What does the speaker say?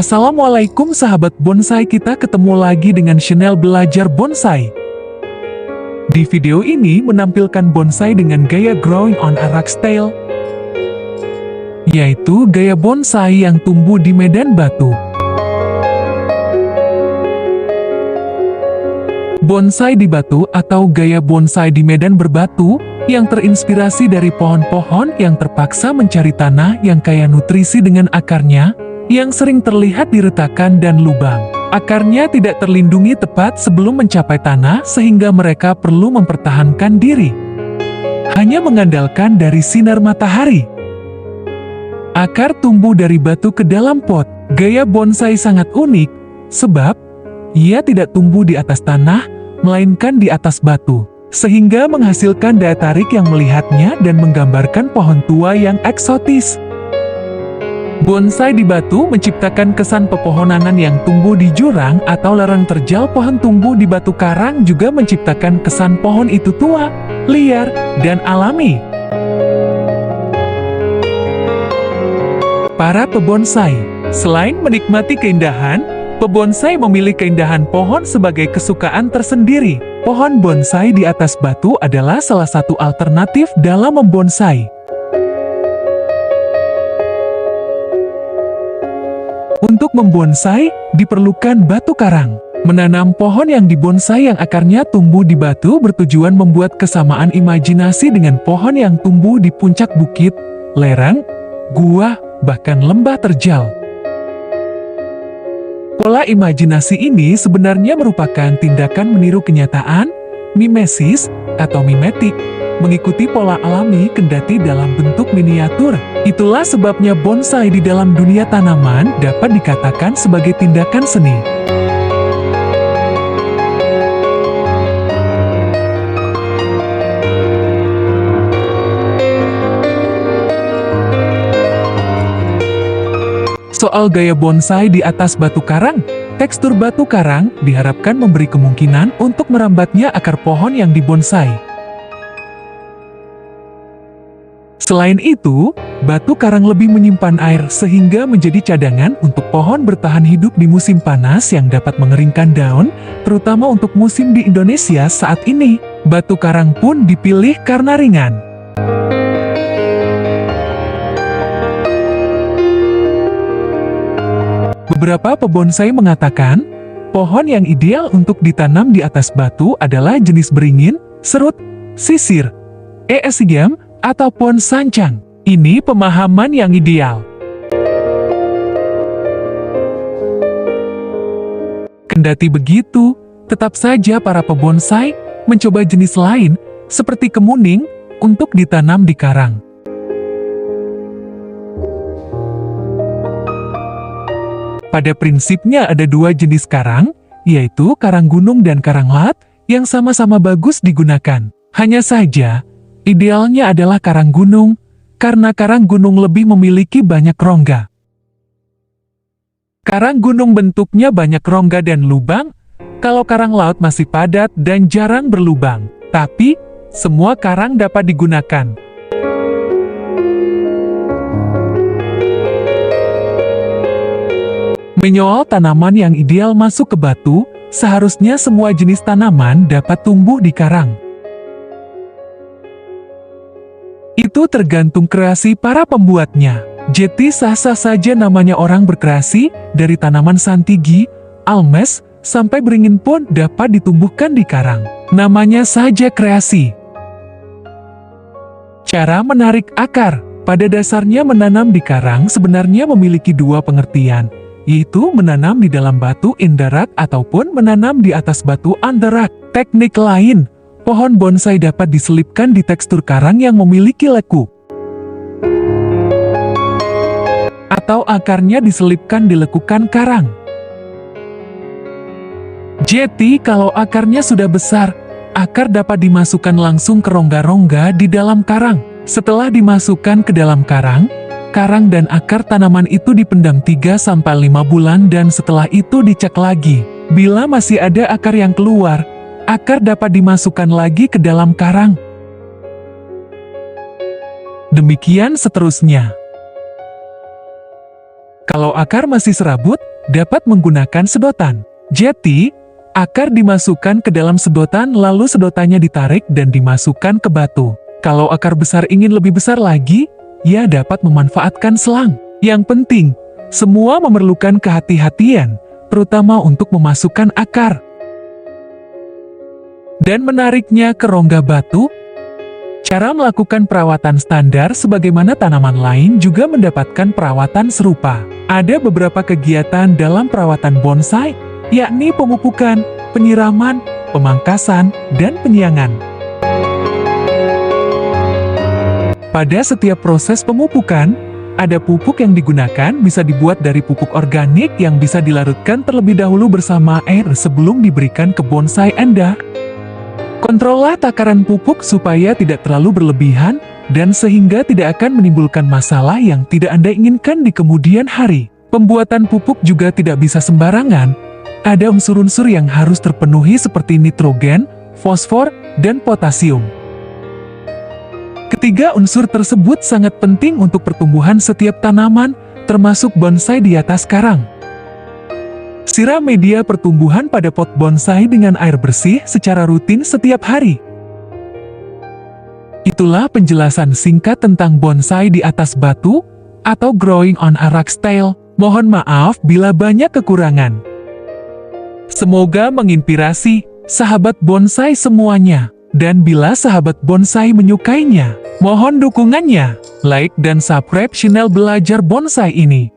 Assalamualaikum sahabat bonsai, kita ketemu lagi dengan channel Belajar Bonsai. Di video ini menampilkan bonsai dengan gaya growing on a rock style, yaitu gaya bonsai yang tumbuh di medan batu. Bonsai di batu atau gaya bonsai di medan berbatu yang terinspirasi dari pohon-pohon yang terpaksa mencari tanah yang kaya nutrisi dengan akarnya yang sering terlihat di retakan dan lubang. Akarnya tidak terlindungi tepat sebelum mencapai tanah sehingga mereka perlu mempertahankan diri hanya mengandalkan dari sinar matahari. Akar tumbuh dari batu ke dalam pot. Gaya bonsai sangat unik sebab ia tidak tumbuh di atas tanah melainkan di atas batu, sehingga menghasilkan daya tarik yang melihatnya dan menggambarkan pohon tua yang eksotis. Bonsai di batu menciptakan kesan pepohonanan yang tumbuh di jurang atau lereng terjal. Pohon tumbuh di batu karang juga menciptakan kesan pohon itu tua, liar, dan alami. Para pebonsai, selain menikmati keindahan, pebonsai memilih keindahan pohon sebagai kesukaan tersendiri. Pohon bonsai di atas batu adalah salah satu alternatif dalam membonsai. Untuk membonsai, diperlukan batu karang. Menanam pohon yang dibonsai yang akarnya tumbuh di batu bertujuan membuat kesamaan imajinasi dengan pohon yang tumbuh di puncak bukit, lereng, gua, bahkan lembah terjal. Pola imajinasi ini sebenarnya merupakan tindakan meniru kenyataan, mimesis, atau mimetik, mengikuti pola alami kendati dalam bentuk miniatur. Itulah sebabnya bonsai di dalam dunia tanaman dapat dikatakan sebagai tindakan seni. Soal gaya bonsai di atas batu karang, tekstur batu karang diharapkan memberi kemungkinan untuk merambatnya akar pohon yang dibonsai. Selain itu, batu karang lebih menyimpan air sehingga menjadi cadangan untuk pohon bertahan hidup di musim panas yang dapat mengeringkan daun, terutama untuk musim di Indonesia saat ini. Batu karang pun dipilih karena ringan. Beberapa pebonsai mengatakan, pohon yang ideal untuk ditanam di atas batu adalah jenis beringin, serut, sisir, eesigam, ataupun sancang. Ini pemahaman yang ideal. Kendati begitu, tetap saja para pebonsai mencoba jenis lain, seperti kemuning, untuk ditanam di karang. Pada prinsipnya ada dua jenis karang, yaitu karang gunung dan karang laut, yang sama-sama bagus digunakan. Hanya saja, idealnya adalah karang gunung, karena karang gunung lebih memiliki banyak rongga. Karang gunung bentuknya banyak rongga dan lubang, kalau karang laut masih padat dan jarang berlubang. Tapi, semua karang dapat digunakan. Menyoal tanaman yang ideal masuk ke batu, seharusnya semua jenis tanaman dapat tumbuh di karang. Itu tergantung kreasi para pembuatnya. Jadi sah-sah saja namanya orang berkreasi, dari tanaman santigi, almes, sampai beringin pun dapat ditumbuhkan di karang. Namanya saja kreasi. Cara menarik akar. Pada dasarnya menanam di karang sebenarnya memiliki dua pengertian, yaitu menanam di dalam batu in the rock ataupun menanam di atas batu on the rock. Teknik lain, pohon bonsai dapat diselipkan di tekstur karang yang memiliki lekuk, atau akarnya diselipkan di lekukan karang. Jadi kalau akarnya sudah besar, akar dapat dimasukkan langsung ke rongga-rongga di dalam karang. Setelah dimasukkan ke dalam karang, karang dan akar tanaman itu dipendam 3-5 bulan dan setelah itu dicek lagi. Bila masih ada akar yang keluar, akar dapat dimasukkan lagi ke dalam karang. Demikian seterusnya. Kalau akar masih serabut, dapat menggunakan sedotan. Jadi, akar dimasukkan ke dalam sedotan lalu sedotannya ditarik dan dimasukkan ke batu. Kalau akar besar ingin lebih besar lagi, ia dapat memanfaatkan selang. Yang penting, semua memerlukan kehati-hatian, terutama untuk memasukkan akar. Dan menariknya ke rongga batu. Cara melakukan perawatan standar sebagaimana tanaman lain juga mendapatkan perawatan serupa. Ada beberapa kegiatan dalam perawatan bonsai, yakni pemupukan, penyiraman, pemangkasan, dan penyiangan. Pada setiap proses pemupukan, ada pupuk yang digunakan bisa dibuat dari pupuk organik yang bisa dilarutkan terlebih dahulu bersama air sebelum diberikan ke bonsai Anda. Kontrollah takaran pupuk supaya tidak terlalu berlebihan dan sehingga tidak akan menimbulkan masalah yang tidak Anda inginkan di kemudian hari. Pembuatan pupuk juga tidak bisa sembarangan. Ada unsur-unsur yang harus terpenuhi seperti nitrogen, fosfor, dan potasium. Ketiga unsur tersebut sangat penting untuk pertumbuhan setiap tanaman, termasuk bonsai di atas karang. Siram media pertumbuhan pada pot bonsai dengan air bersih secara rutin setiap hari. Itulah penjelasan singkat tentang bonsai di atas batu atau growing on a rock style. Mohon maaf bila banyak kekurangan. Semoga menginspirasi sahabat bonsai semuanya. Dan bila sahabat bonsai menyukainya, mohon dukungannya, like dan subscribe channel Belajar Bonsai ini.